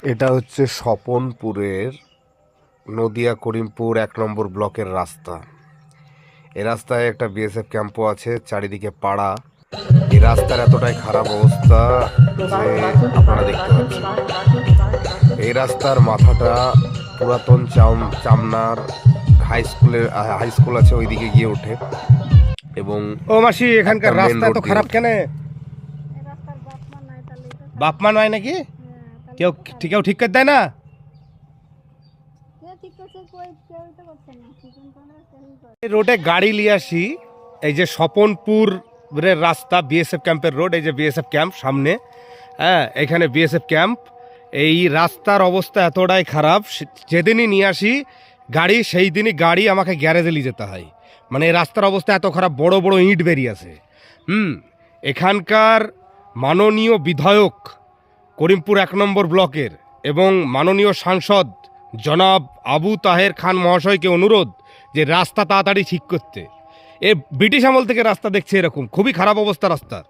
এটা হচ্ছে স্বপনপুরের নদিয়া করিমপুর ১ নম্বর ব্লকের রাস্তা। এই রাস্তায় একটা বিএসএফ ক্যাম্পও আছে, চারিদিকে পাড়া। এই রাস্তার এতটাই খারাপ অবস্থা যে আপনারা দেখতে পাচ্ছেন। এই রাস্তার মাথাটা পুরাতন চামনার হাই স্কুল আছে, ওইদিকে গিয়ে ওঠে। এবং ও মাসি, এখানকার রাস্তা এত খারাপ কেন? বাপমা নয় নাকি? কেউ ঠিক করে দেয় না? রোডে গাড়ি নিয়ে আসি, এই যে স্বপনপুরের রাস্তা, বিএসএফ ক্যাম্পের রোড, এই যে বিএসএফ ক্যাম্প সামনে, হ্যাঁ এখানে বিএসএফ ক্যাম্প। এই রাস্তার অবস্থা এতটাই খারাপ, যেদিনই নিয়ে আসি গাড়ি সেই দিনই গাড়ি আমাকে গ্যারেজে নিয়ে যেতে হয়। মানে এই রাস্তার অবস্থা এত খারাপ, বড় বড় ইট বেরিয়ে আছে। এখানকার মাননীয় বিধায়ক করিমপুর ১ নম্বর ব্লকের এবং মাননীয় সাংসদ জনাব আবু তাহের খান মহাশয়কে অনুরোধ যে রাস্তা তাড়াতাড়ি ঠিক করতে। এ ব্রিটিশ আমল থেকে রাস্তা দেখছে এরকম, খুবই খারাপ অবস্থা রাস্তার।